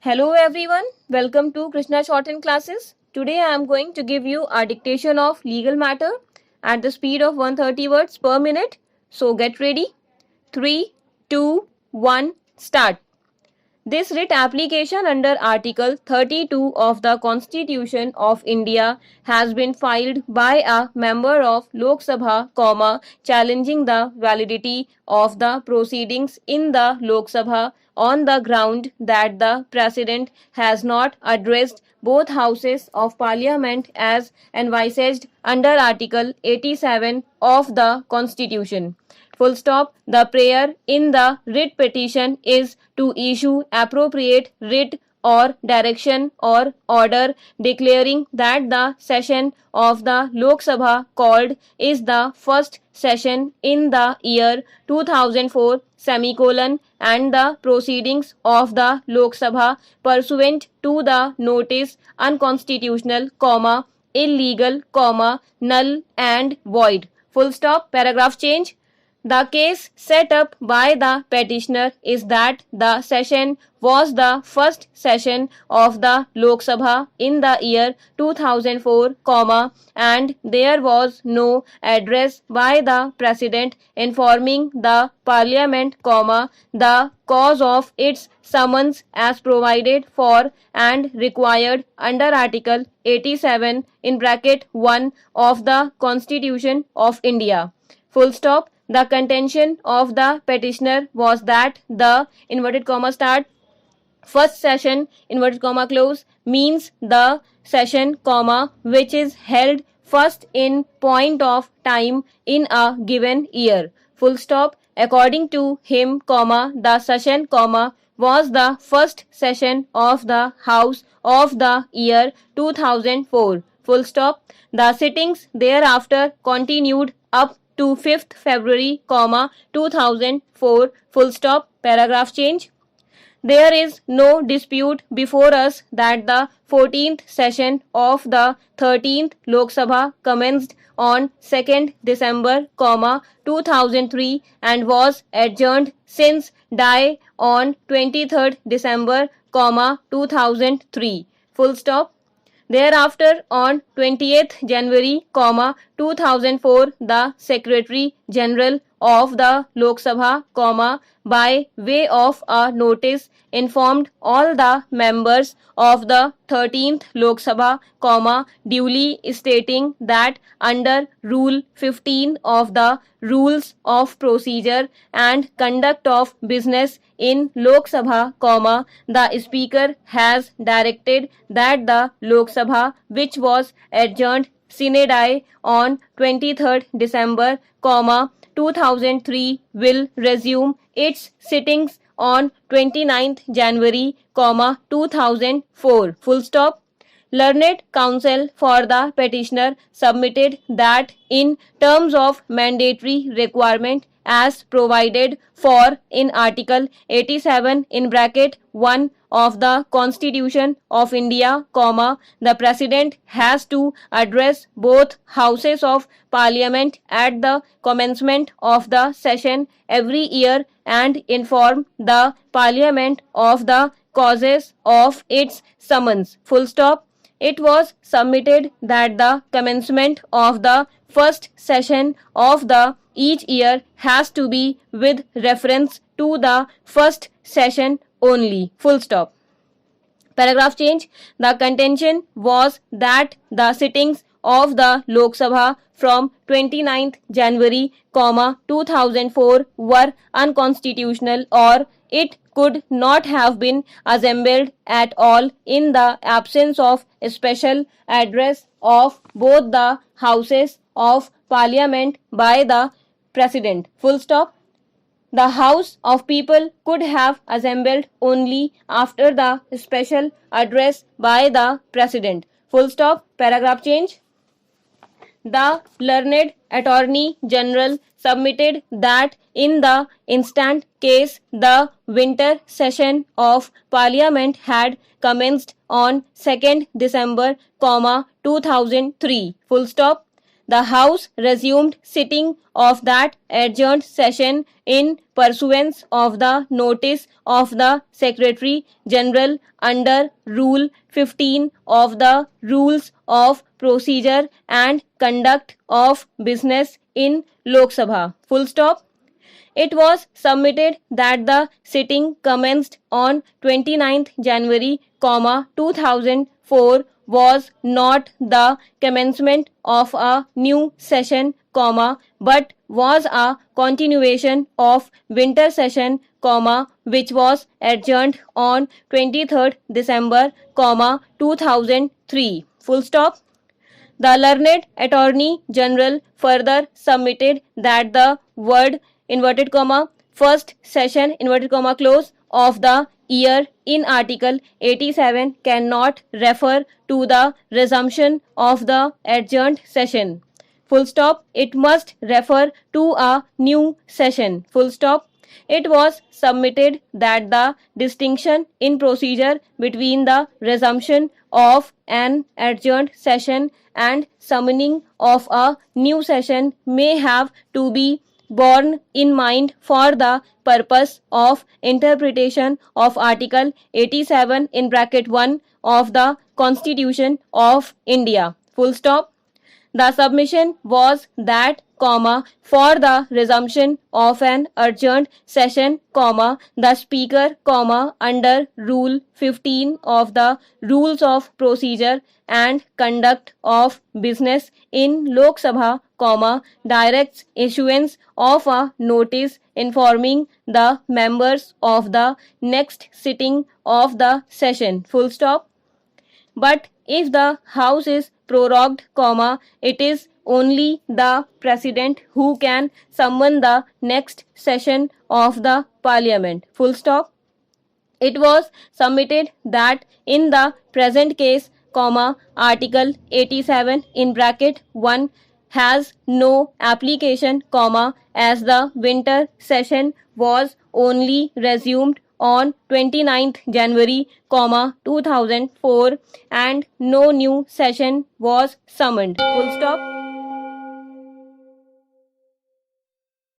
Hello everyone, welcome to Krishna Shorthand Classes. Today I am going to give you a dictation of legal matter at the speed of 130 words per minute. So get ready. 3, 2, 1, start. This writ application under Article 32 of the Constitution of India has been filed by a member of Lok Sabha, challenging the validity of the proceedings in the Lok Sabha on the ground that the President has not addressed both houses of Parliament as envisaged under Article 87 of the Constitution. Full stop. The prayer in the writ petition is to issue appropriate writ or direction or order declaring that the session of the Lok Sabha called is the first session in the year 2004 semicolon and the proceedings of the Lok Sabha pursuant to the notice unconstitutional, illegal, null and void. Full stop. Paragraph change. The case set up by the petitioner is that the session was the first session of the Lok Sabha in the year 2004, and there was no address by the President informing the Parliament, the cause of its summons as provided for and required under Article 87 in bracket 1 of the Constitution of India. Full stop. The contention of the petitioner was that the inverted comma start first session inverted comma close means the session, which is held first in point of time in a given year. Full stop. According to him, the session, was the first session of the House of the year 2004. Full stop. The sittings thereafter continued up to 5th February, 2004. Full stop. Paragraph change. There is no dispute before us that the 14th session of the 13th Lok Sabha commenced on 2nd December, 2003 and was adjourned since die on 23rd December, 2003. Full stop. Thereafter, on 20th January, 2004, the Secretary General of the Lok Sabha, by way of a notice, informed all the members of the 13th Lok Sabha, duly stating that under Rule 15 of the Rules of Procedure and Conduct of Business in Lok Sabha, the Speaker has directed that the Lok Sabha, which was adjourned sine die on 23rd December, 2003, will resume its sittings on 29th January, 2004. Full stop. Learned counsel for the petitioner submitted that in terms of mandatory requirement as provided for in Article 87 in bracket 1 of the Constitution of India, the President has to address both houses of Parliament at the commencement of the session every year and inform the Parliament of the causes of its summons. Full stop. It was submitted that the commencement of the first session of the each year has to be with reference to the first session only. Full stop. Paragraph change. The contention was that the sittings of the Lok Sabha from 29th January, 2004 were unconstitutional or it could not have been assembled at all in the absence of a special address of both the houses of Parliament by the President. Full stop. The House of People could have assembled only after the special address by the President. Full stop. Paragraph change. The learned Attorney General submitted that in the instant case the winter session of Parliament had commenced on 2nd December, 2003. Full stop. The House resumed sitting of that adjourned session in pursuance of the notice of the Secretary General under Rule 15 of the Rules of Procedure and Conduct of Business in Lok Sabha. Full stop. It was submitted that the sitting commenced on 29th January, 2004 was not the commencement of a new session, but was a continuation of winter session, which was adjourned on 23rd December, 2003. Full stop. The learned Attorney General further submitted that the word inverted comma first session inverted comma close of the year in Article 87 cannot refer to the resumption of the adjourned session. Full stop. It must refer to a new session. Full stop. It was submitted that the distinction in procedure between the resumption of an adjourned session and summoning of a new session may have to be borne in mind for the purpose of interpretation of Article 87 in bracket 1 of the Constitution of India. Full stop. The submission was that, for the resumption of an adjourned session, the Speaker, under Rule 15 of the Rules of Procedure and Conduct of Business in Lok Sabha, directs issuance of a notice informing the members of the next sitting of the session. Full stop. But if the House is prorogued, it is only the President who can summon the next session of the Parliament. Full stop. It was submitted that in the present case, Article 87 in bracket 1 has no application, as the winter session was only resumed on 29th January, 2004 and no new session was summoned. Full stop.